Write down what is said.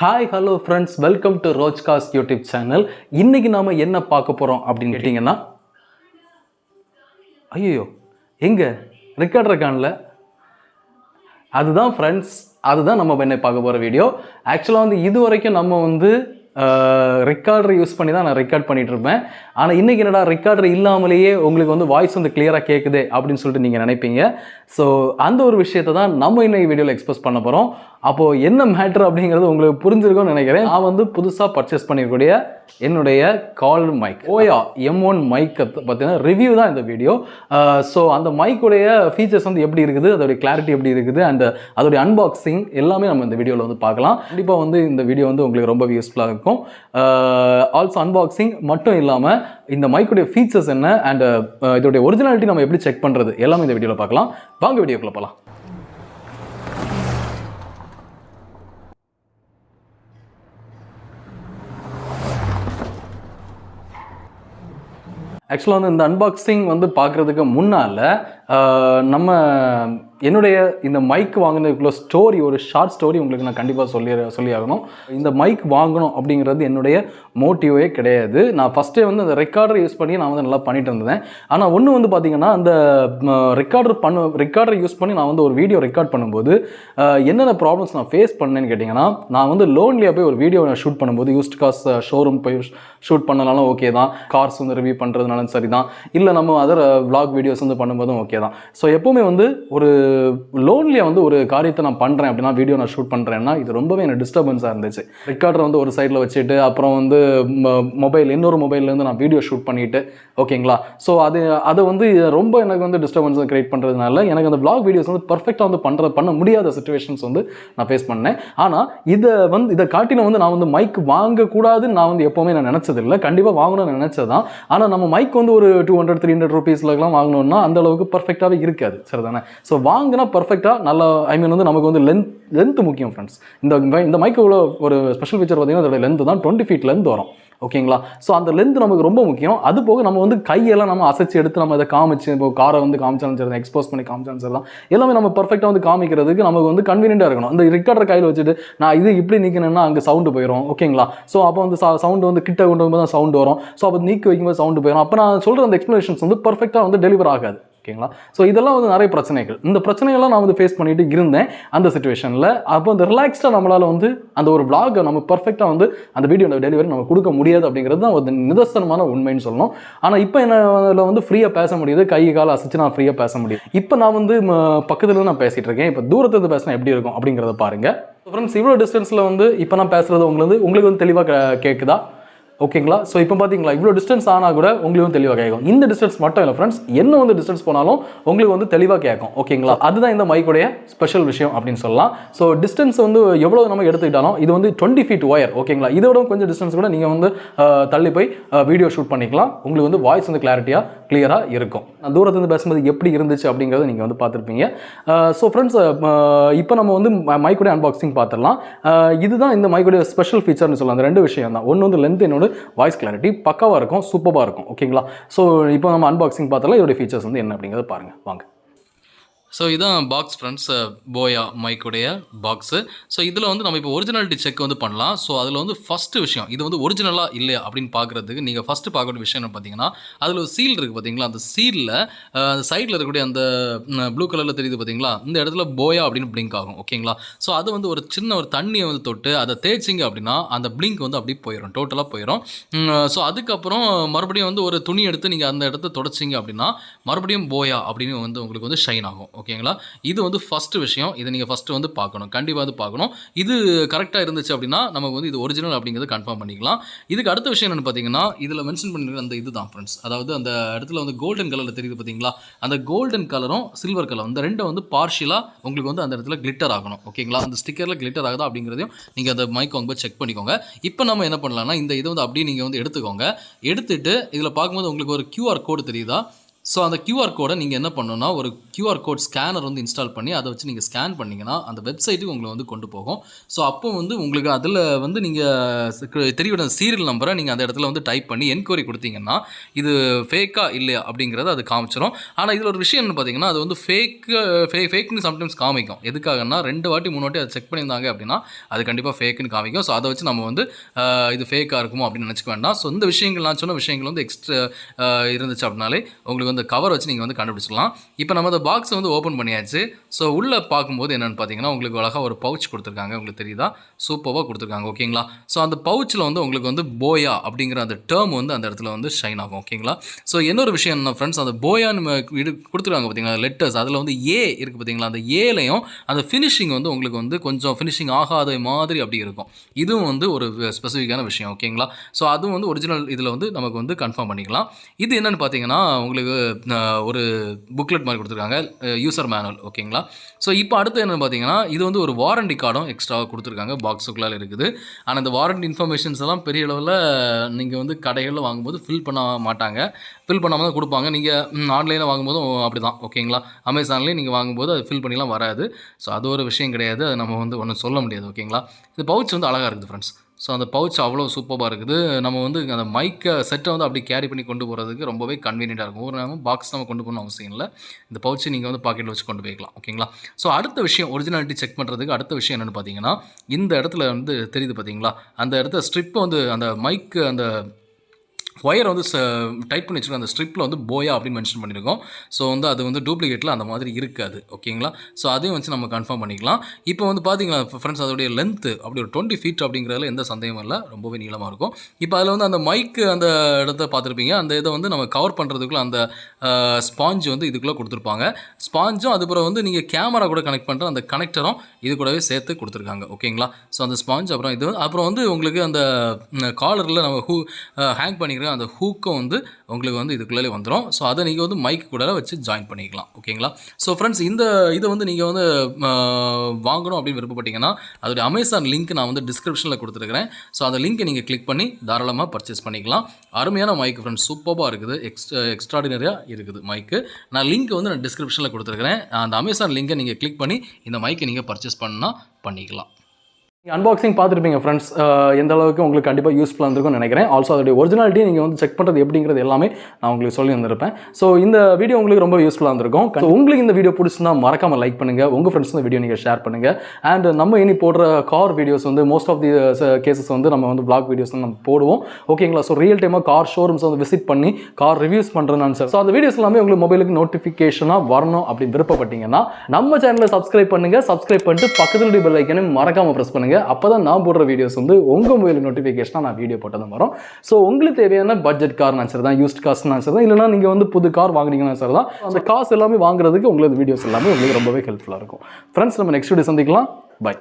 Hi, hello friends, welcome to Roche Cars YouTube channel. இன்னைக்கு நாம என்ன பார்க்க போறோம் அப்படின்னு கேட்டிங்கன்னா ஐயோ எங்க ரெக்கார்டர் காணல அதுதான் ஃப்ரெண்ட்ஸ் அதுதான் நம்ம என்ன பார்க்க போற வீடியோ. ஆக்சுவலாக வந்து இது வரைக்கும் நம்ம வந்து ரெக்கார்டர் யூஸ் பண்ணி தான் நான் ரெக்கார்ட் பண்ணிட்டு இருப்பேன். ஆனால் இன்னைக்கு என்னடா ரெக்கார்டர் இல்லாமலேயே உங்களுக்கு வந்து வாய்ஸ் வந்து கிளியராக கேட்குது அப்படின்னு சொல்லிட்டு நீங்கள் நினைப்பீங்க. ஸோ அந்த ஒரு விஷயத்தை தான் நம்ம இன்னைக்கு வீடியோவில் எக்ஸ்பிரஸ் பண்ண போகிறோம். அப்போது என்ன மேட்ரு அப்படிங்கிறது உங்களுக்கு புரிஞ்சிருக்கும்னு நினைக்கிறேன். நான் வந்து புதுசாக பர்ச்சேஸ் பண்ணிருக்கூடிய என்னுடைய கால் மைக் போயா M1 மைக் பார்த்தீங்கன்னா ரிவ்யூ தான் இந்த வீடியோ. ஸோ அந்த மைக்குடைய ஃபீச்சர்ஸ் வந்து எப்படி இருக்குது, அதோடைய கிளாரிட்டி எப்படி இருக்குது, அண்ட் அதோடைய அன்பாக்சிங் எல்லாமே நம்ம இந்த வீடியோவில் வந்து பார்க்கலாம். கண்டிப்பாக வந்து இந்த வீடியோ வந்து உங்களுக்கு ரொம்ப யூஸ்ஃபுல்லாக இருக்கும். ஆல்சோ அன்பாக்சிங் மட்டும் இல்லாமல் இந்த மைக்குடைய ஃபீச்சர்ஸ் என்ன அண்ட் இதோடைய ஒரிஜினாலிட்டி நம்ம எப்படி செக் பண்ணுறது எல்லாமே இந்த வீடியோவில் பார்க்கலாம். வாங்க வீடியோக்குள்ள போகலாம். ஆக்சுவலாக வந்து இந்த அன்பாக்சிங் வந்து பார்க்குறதுக்கு முன்னால் நம்ம என்னுடைய இந்த மைக் வாங்கினதுக்குள்ள ஸ்டோரி, ஒரு ஷார்ட் ஸ்டோரி உங்களுக்கு நான் கண்டிப்பாக சொல்லி ஆகணும். இந்த மைக் வாங்கணும் அப்படிங்கிறது என்னுடைய மோட்டிவே கிடையாது. நான் ஃபஸ்ட்டே வந்து அந்த ரெக்கார்டர் யூஸ் பண்ணி நான் வந்து நல்லா பண்ணிட்டு இருந்தேன். ஆனால் ஒன்று வந்து பார்த்தீங்கன்னா அந்த ரெக்கார்டர் யூஸ் பண்ணி நான் வந்து ஒரு வீடியோ ரெக்கார்ட் பண்ணும்போது என்னென்ன ப்ராப்ளம்ஸ் நான் ஃபேஸ் பண்ணேன்னு கேட்டிங்கன்னா, நான் வந்து லோன்லியாக போய் ஒரு வீடியோ ஷூட் பண்ணும்போது யூஸ்ட் கார்ஸ் ஷோரூம் போய் ஷூட் பண்ணனாலும் ஓகே தான், கார்ஸ் வந்து ரிவ்யூ பண்ணுறதுனாலும் சரி தான், இல்லை நம்ம அதர் vlog வீடியோஸ் வந்து பண்ணும்போதும் ஓகே தான். ஸோ எப்போவுமே வந்து ஒரு லோன்லியாக வந்து ஒரு காரியத்தை நான் பண்ணுறேன் அப்படின்னா, வீடியோ நான் ஷூட் பண்ணுறேன்னா இது ரொம்பவே எனக்கு டிஸ்டர்பன்ஸாக இருந்துச்சு. ரெக்கார்டர் வந்து ஒரு சைடில் வச்சுட்டு அப்புறம் வந்து இன்னொரு மொபைல்லேருந்து நான் வீடியோ ஷூட் பண்ணிட்டு ஓகேங்களா. ஸோ அதை வந்து ரொம்ப எனக்கு வந்து டிஸ்டர்பன்ஸை கிரியேட் பண்ணுறதுனால எனக்கு அந்த vlog வீடியோஸ் வந்து பர்ஃபெக்டாக வந்து பண்ண முடியாத சுச்சுவேஷன்ஸ் வந்து நான் ஃபேஸ் பண்ணேன். ஆனால் இதை காட்டின வந்து நான் வந்து மைக் வாங்கக்கூடாதுன்னு நான் வந்து எப்போவுமே நான் நினச்சதில்லை. கண்டிப்பாக வாங்கணும்னு நினச்சதான். ஆனால் நம்ம மைக் வந்து ஒரு 200-300 ரூபீஸ்லாம் வாங்கணும்னா அந்த அளவுக்கு பர்ஃபெக்டாகவே இருக்காது, சரிதானே. ஸோ வாங்கினா பர்ஃபெக்டாக நல்லா வந்து நமக்கு வந்து லென்த் முக்கியம் ஃப்ரெண்ட்ஸ். இந்த மைக்கோட ஒரு ஸ்பெஷல் ஃபீச்சர் பார்த்தீங்கன்னா அதோட லென்த் தான் 20 feet லென்த் வரும், ஓகேங்களா. ஸோ அந்த லென்த் நமக்கு ரொம்ப முக்கியம். அது போக நம்ம வந்து கையெல்லாம் நம்ம அசைச்சு எடுத்து நம்ம இதை காமிச்சு, இப்போ காரை வந்து காமிச்சாலும் சரி, எக்ஸ்போஸ் பண்ணி காமிச்சாலும் சரி தான், எல்லாமே நம்ம பர்ஃபெக்டாக வந்து காமிக்கிறதுக்கு நமக்கு வந்து கன்வீனியண்டாக இருக்கணும். அந்த ரெக்கார்டர் கையில் வச்சுட்டு நான் இது இப்படி நீக்கணும்னா அங்கே சவுண்டு போயிடும், ஓகேங்களா. ஸோ அப்போ வந்து சவுண்டு வந்து கிட்ட கொண்டு வரும்போது தான் சவுண்டு வரும். ஸோ அப்போ நீக்கி வைக்கும்போது சவுண்டு போயிடும். அப்போ நான் சொல்கிற அந்த எக்ஸ்ப்ளனேஷன்ஸ் வந்து பர்ஃபெக்டாக வந்து டெலிவர் ஆகாது, ஓகேங்களா. ஸோ இதெல்லாம் வந்து நிறைய பிரச்சனைகள். இந்த பிரச்சனைகள்லாம் நான் வந்து ஃபேஸ் பண்ணிட்டு இருந்தேன் அந்த சுச்சுவேஷனில். அப்போ அந்த ரிலாக்ஸ்டாக நம்மளால் வந்து அந்த ஒரு vlog நம்ம பர்ஃபெக்டாக வந்து அந்த வீடியோ டெலிவரி நம்ம கொடுக்க முடியாது அப்படிங்கிறது தான் ஒரு நிதர்சனமான உண்மைன்னு சொல்லணும். ஆனால் இப்போ என்ன வந்து ஃப்ரீயாக பேச முடியுது, கை காலை அசைச்சு நான் ஃப்ரீயாக பேச முடியும். இப்போ நான் வந்து பக்கத்தில் நான் பேசிகிட்டு இருக்கேன். இப்போ தூரத்துலேருந்து பேசினா எப்படி இருக்கும் அப்படிங்கிறத பாருங்கள் ஃப்ரெண்ட்ஸ். இவ்வளோ டிஸ்டன்ஸில் வந்து இப்போ நான் பேசுகிறது உங்களுக்கு வந்து தெளிவாக கேட்குதா, ஓகேங்களா. ஸோ இப்போ பார்த்தீங்களா, இவ்வளோ டிஸ்டன்ஸ் ஆனால் கூட உங்களுக்கு வந்து தெளிவாக கேட்கும். இந்த டிஸ்டன்ஸ் மட்டும் இல்லை ஃப்ரெண்ட்ஸ், என்ன வந்து டிஸ்டன்ஸ் போனாலும் உங்களுக்கு வந்து தெளிவாக கேட்கும், ஓகேங்களா. அதுதான் இந்த மைக்குடைய ஸ்பெஷல் விஷயம் அப்படின்னு சொல்லலாம். ஸோ டிஸ்டன்ஸ் வந்து எவ்வளோ நம்ம எடுத்துக்கிட்டாலும் இது வந்து 20 feet ஒயர், ஓகேங்களா. இதோட கொஞ்சம் டிஸ்டன்ஸ் கூட நீங்கள் வந்து தள்ளி போய் வீடியோ ஷூட் பண்ணிக்கலாம். உங்களுக்கு வந்து வாய்ஸ் வந்து கிளியராக இருக்கும். நான் தூரத்துலேருந்து பேசும்போது எப்படி இருந்துச்சு அப்படிங்கிறத நீங்கள் வந்து பார்த்துருப்பீங்க. ஸோ ஃப்ரெண்ட்ஸ், இப்போ நம்ம வந்து மைக்குடைய அன்பாக்சிங் பார்த்துடலாம். இதுதான் இந்த மைக்குடைய ஸ்பெஷல் ஃபீச்சர்னு சொல்லலாம். அந்த ரெண்டு விஷயம் தான். ஒன்று வந்து லென்த், என்னோட வாய்ஸ் கிளாரிட்டி பக்காவாக இருக்கும், சூப்பராக இருக்கும், ஓகேங்களா. ஸோ இப்போ நம்ம அன்பாக்சிங் பார்த்தலாம் இதோட ஃபீச்சர்ஸ் வந்து என்ன அப்படிங்கிறத பாருங்கள் வாங்க. ஸோ இதான் பாக்ஸ் ஃப்ரெண்ட்ஸ், போயா மைக்குடைய பாக்ஸு. ஸோ இதில் வந்து நம்ம இப்போ ஒரிஜினாலிட்டி செக் வந்து பண்ணலாம். ஸோ அதில் வந்து ஃபஸ்ட்டு விஷயம், இது வந்து ஒரிஜினலாக இல்லையா அப்படின்னு பார்க்குறதுக்கு நீங்கள் ஃபஸ்ட்டு பார்க்கக்கூடிய விஷயம் என்ன பார்த்தீங்கன்னா, அதில் ஒரு சீல் இருக்குது பார்த்தீங்களா. அந்த சீலில் அந்த சைடில் இருக்கக்கூடிய அந்த ப்ளூ கலரில் தெரியுது பார்த்தீங்களா, இந்த இடத்துல போயா அப்படின்னு பிளிங்க் ஆகும், ஓகேங்களா. ஸோ அது வந்து ஒரு சின்ன ஒரு தண்ணியை வந்து தொட்டு அதை தேய்ச்சிங்க அப்படின்னா அந்த பிளிங்க் வந்து அப்படியே போயிடும், டோட்டலாக போயிடும். ஸோ அதுக்கப்புறம் மறுபடியும் வந்து ஒரு துணி எடுத்து நீங்கள் அந்த இடத்த தொடச்சிங்க அப்படின்னா மறுபடியும் போயா அப்படின்னு வந்து உங்களுக்கு வந்து ஷைன் ஆகும், ஓகேங்களா. இது வந்து ஃபஸ்ட்டு விஷயம். இதை நீங்கள் ஃபஸ்ட்டு வந்து பார்க்கணும், கண்டிப்பாக வந்து பார்க்கணும். இது கரெக்டாக இருந்துச்சு அப்படின்னா நமக்கு வந்து இது ஒரிஜினல் அப்படிங்கிறது கன்ஃபார்ம் பண்ணிக்கலாம். இதுக்கு அடுத்த விஷயம் என்னென்னு பார்த்தீங்கன்னா, இதில் மென்ஷன் பண்ணிருக்கிற அந்த இது தான் ஃப்ரெண்ட்ஸ், அதாவது அந்த இடத்துல வந்து கோல்டன் கலரில் தெரியுது பார்த்தீங்களா, அந்த கோல்டன் கலரும் சில்வர் கலரும் இந்த ரெண்டும் வந்து பார்ஷியலாக உங்களுக்கு வந்து அந்த இடத்துல கிளிட்டர் ஆகணும், ஓகேங்களா. அந்த ஸ்டிக்கரில் கிளிட்டர் ஆகுதா அப்படிங்கிறதையும் நீங்கள் அந்த மைக் வாங்கும்போது செக் பண்ணிக்கோங்க. இப்போ நம்ம என்ன பண்ணலாம்னா, இந்த இதை வந்து அப்படியே நீங்கள் வந்து எடுத்துக்கோங்க. எடுத்துட்டு இதில் பார்க்கும்போது உங்களுக்கு ஒரு QR கோடு தெரியுதா. ஸோ அந்த கியூஆர் கோடை நீங்கள் என்ன பண்ணணும்னா ஒரு கியூஆர் கோட் ஸ்கேனர் வந்து இன்ஸ்டால் பண்ணி அதை வச்சு நீங்கள் ஸ்கேன் பண்ணிங்கன்னா அந்த வெப்சைட்டுக்கு உங்களை வந்து கொண்டு போகும். ஸோ அப்போ வந்து உங்களுக்கு அதில் வந்து நீங்கள் தெரிய சீரியல் நம்பரை நீங்கள் அந்த இடத்துல வந்து டைப் பண்ணி என்கொயரி கொடுத்தீங்கன்னா இது ஃபேக்கா இல்லையா அப்படிங்கிறத அது காமிச்சிடும். ஆனால் இதில் ஒரு விஷயம் என்ன பார்த்தீங்கன்னா அது வந்து ஃபேக்னு சம்டைம்ஸ் காமிக்கும். எதுக்காகனா 2 வாட்டி 3 வாட்டி அதை செக் பண்ணியிருந்தாங்க அப்படின்னா அது கண்டிப்பாக ஃபேக்குன்னு காமிக்கும். ஸோ அதை வச்சு நம்ம வந்து இது ஃபேக்காக இருக்குமோ அப்படின்னு நினச்சிக்க வேண்டாம். ஸோ இந்த விஷயங்கள் நான் சொன்ன விஷயங்கள் வந்து எக்ஸ்ட்ரா இருந்துச்சு அப்படின்னாலே உங்களுக்கு வந்து கவர் வச்சு நீங்கள் வந்து கண்டுபிடிச்சிடலாம். இப்போ நம்ம அந்த பாக்ஸை வந்து ஓப்பன் பண்ணியாச்சு. ஸோ உள்ளே பார்க்கும்போது என்னென்னு பார்த்தீங்கன்னா உங்களுக்கு அழகாக ஒரு பவுச் கொடுத்துருக்காங்க. உங்களுக்கு தெரியுதா, சூப்பராக கொடுத்துருக்காங்க. ஓகேங்களா. ஸோ அந்த பவுச்சில் வந்து உங்களுக்கு வந்து போயா அப்படிங்கிற அந்த டேர்ம் வந்து அந்த இடத்துல வந்து ஷைன் ஆகும். ஓகேங்களா. ஸோ இன்னொரு விஷயம் என்ன ஃப்ரெண்ட்ஸ், அந்த போயான்னு இது கொடுத்துருக்காங்க பார்த்தீங்களா லெட்டர்ஸ், அதில் வந்து ஏ இருக்குது பார்த்தீங்களா, அந்த ஏலையும் அந்த ஃபினிஷிங் வந்து உங்களுக்கு வந்து கொஞ்சம் ஃபினிஷிங் ஆகாத மாதிரி அப்படி இருக்கும். இதுவும் வந்து ஒரு ஸ்பெசிஃபிக்கான விஷயம். ஓகேங்களா. ஸோ அதுவும் வந்து ஒரிஜினல் இதில் வந்து நமக்கு வந்து கன்ஃபார்ம் பண்ணிக்கலாம். இது என்னென்னு பார்த்தீங்கன்னா உங்களுக்கு ஒரு புக்லெட் மாதிரி கொடுத்துருக்காங்க, யூசர் மேனுவல். ஓகேங்களா. ஸோ இப்போ அடுத்து என்னென்னு பார்த்தீங்கன்னா இது வந்து ஒரு வாரண்டி கார்டும் எக்ஸ்ட்ராவாக கொடுத்துருக்காங்க, பாக்ஸுக்குள்ளால் இருக்குது. ஆனால் இந்த வாரண்டி இன்ஃபர்மேஷன்ஸ் எல்லாம் பெரிய அளவில் நீங்கள் வந்து கடைகளில் வாங்கும்போது ஃபில் பண்ண மாட்டாங்க, ஃபில் பண்ணாமல் தான் கொடுப்பாங்க. நீங்கள் ஆன்லைனில் வாங்கும்போதும் அப்படி தான். ஓகேங்களா. அமேசான்லேயும் நீங்கள் வாங்கும்போது அது ஃபில் பண்ணிலாம் வராது. ஸோ அது ஒரு விஷயம் கிடையாது, அது நம்ம வந்து ஒன்றும் சொல்ல முடியாது. ஓகேங்களா. இந்த பவுச் வந்து அழகாக இருக்குது ஃப்ரெண்ட்ஸ். ஸோ அந்த பவுச் அவ்வளோ சூப்பராக இருக்குது. நம்ம வந்து அந்த மைக்கை செட்டை வந்து அப்படி கேரி பண்ணி கொண்டு போகிறதுக்கு ரொம்பவே கன்வீனியண்ட்டாக இருக்கும். ஒரு நேரம் பாக்ஸ் நம்ம கொண்டு போகணும் அவசியம் இல்லை, இந்த பவுச்சு நீங்கள் வந்து பாக்கெட்டில் வச்சு கொண்டு போய்க்கலாம். ஓகேங்களா. ஸோ அடுத்த விஷயம் ஒரிஜினாலிட்டி செக் பண்ணுறதுக்கு அடுத்த விஷயம் என்னென்னு பார்த்தீங்கன்னா இந்த இடத்துல வந்து தெரியுது பார்த்தீங்களா, அந்த இடத்துல ஸ்ட்ரிப்பை வந்து அந்த மைக்கு அந்த ஒயரை வந்து டைப் பண்ணி வச்சுருக்க அந்த ஸ்ட்ரிப்பில் வந்து போயா அப்படின்னு மென்ஷன் பண்ணியிருக்கோம். ஸோ வந்து அது வந்து டூப்ளிகேட்டில் அந்த மாதிரி இருக்காது. ஓகேங்களா. ஸோ அதையும் வச்சு நம்ம கன்ஃபார்ம் பண்ணிக்கலாம். இப்போ வந்து பார்த்தீங்கன்னா ஃப்ரெண்ட்ஸ் அதோடைய லென்த்து அப்படி ஒரு 20 ஃபீட் அப்படிங்கிறதுல எந்த சந்தேகமும் இல்லை, ரொம்பவே நீளமாக இருக்கும். இப்போ அதில் வந்து அந்த மைக்கு அந்த இடத்த பார்த்துருப்பீங்க, அந்த இதை வந்து நம்ம கவர் பண்ணுறதுக்குள்ள அந்த ஸ்பாஞ்ச் வந்து இதுக்குள்ளே கொடுத்துருப்பாங்க. ஸ்பாஞ்சும் அதுக்கப்புறம் வந்து நீங்கள் கேமரா கூட கனெக்ட் பண்ணுற அந்த கனெக்டரும் இது கூடவே சேர்த்து கொடுத்துருக்காங்க. ஓகேங்களா. ஸோ அந்த ஸ்பாஞ்ச் அப்புறம் இது அப்புறம் வந்து உங்களுக்கு அந்த காலரில் நம்ம ஹேங் பண்ணிக்கிற அந்த ஹூக்கும் வந்து உங்களுக்கு வந்து இதுக்குள்ளே வந்துடும். ஸோ அதை நீங்கள் வந்து மைக் கூட வச்சு ஜாயின் பண்ணிக்கலாம். ஓகேங்களா. ஸோ ஃப்ரெண்ட்ஸ் இந்த இதை வந்து நீங்கள் வந்து வாங்கணும் அப்படின்னு விருப்பப்பட்டீங்கன்னா அதோடைய அமேசான் லிங்க் நான் வந்து டிஸ்கிரிப்ஷனில் கொடுத்துருக்கிறேன். ஸோ அந்த லிங்க்கை நீங்கள் கிளிக் பண்ணி தாராளமாக பர்ச்சேஸ் பண்ணிக்கலாம். அருமையான மைக் ஃப்ரெண்ட்ஸ், சூப்பராக இருக்குது, எக்ஸ்ட்ராடினரியாக இருக்குது மைக்கு. நான் லிங்க் வந்து நான் டிஸ்கிரிப்ஷனில் கொடுத்துருக்கிறேன். அந்த அமேசான் லிங்கை நீங்கள் கிளிக் பண்ணி இந்த மைக்கை நீங்கள் பர்ச்சேஸ் பண்ணால் பண்ணிக்கலாம். அன்பாக்சிங் பார்த்துருப்பீங்க ஃப்ரெண்ட்ஸ், எந்த அளவுக்கு உங்களுக்கு கண்டிப்பாக யூஸ்ஃபுல்லாக இருந்திருக்கும்னு நினைக்கிறேன். ஆல்சோ அதோடைய ஒரிஜினாலிட்டி நீங்கள் வந்து செக் பண்ணுறது எப்படிங்கிறது எல்லாமே நான் உங்களுக்கு சொல்லி வந்திருப்பேன். ஸோ இந்த வீடியோ உங்களுக்கு ரொம்ப யூஸ்ஃபுல்லாக இருந்திருக்கும். உங்களுக்கு இந்த வீடியோ பிடிச்சிருந்தா மறக்காமல் லைக் பண்ணுங்கள், உங்கள் ஃப்ரெண்ட்ஸ் இந்த வீடியோ நீங்கள் ஷேர் பண்ணுங்கள். அண்ட் நம்ம இனி போடுற கார் வீடியோஸ் வந்து மோஸ்ட் ஆஃப் தி கேசஸ் வந்து நம்ம வந்து பிளாக் வீடியோஸ் வந்து நம்ம போடுவோம். ஓகேங்களா. ஸோ ரியல் டைமாக கார் ஷோரூம்ஸ் வந்து விசிட் பண்ணி கார் ரிவ்யூஸ் பண்ணுறேன்னு சார். ஸோ அந்த வீடியோஸ் எல்லாமே உங்களுக்கு மொபைலுக்கு நோட்டிஃபிகேஷனாக வரணும் அப்படின்னு விருப்பப்பட்டீங்கன்னா நம்ம சேனலை சப்ஸ்கிரைப் பண்ணுங்கள். சப்ஸ்கிரைப் பண்ணிட்டு பக்கத்தில் பெல் ஐக்கனை மறக்காமல் ப்ரெஸ் பண்ணுங்கள். அப்போ தான் நான் போடுற வீடியோஸ் வந்து உங்கள் மொபைல் நோட்டிஃபிகேஷனாக நான் வீடியோ போட்டதும் வரும். ஸோ உங்களுக்கு தேவையான பட்ஜெட் கார்னா சரி தான், யூஸ்ட் கார்ஸ்னா சரி தான், இல்லைனா நீங்கள் வந்து புது கார் வாங்குறீங்கன்னா சரி தான், அந்த காசு எல்லாமே வாங்குறதுக்கு உங்களுக்கு வீடியோஸ் எல்லாமே உங்களுக்கு ரொம்பவே ஹெல்ப்ஃபுல்லாக இருக்கும். ஃப்ரெண்ட்ஸ் நம்ம நெக்ஸ்ட் வீடியோ சந்திக்கலாம். பை.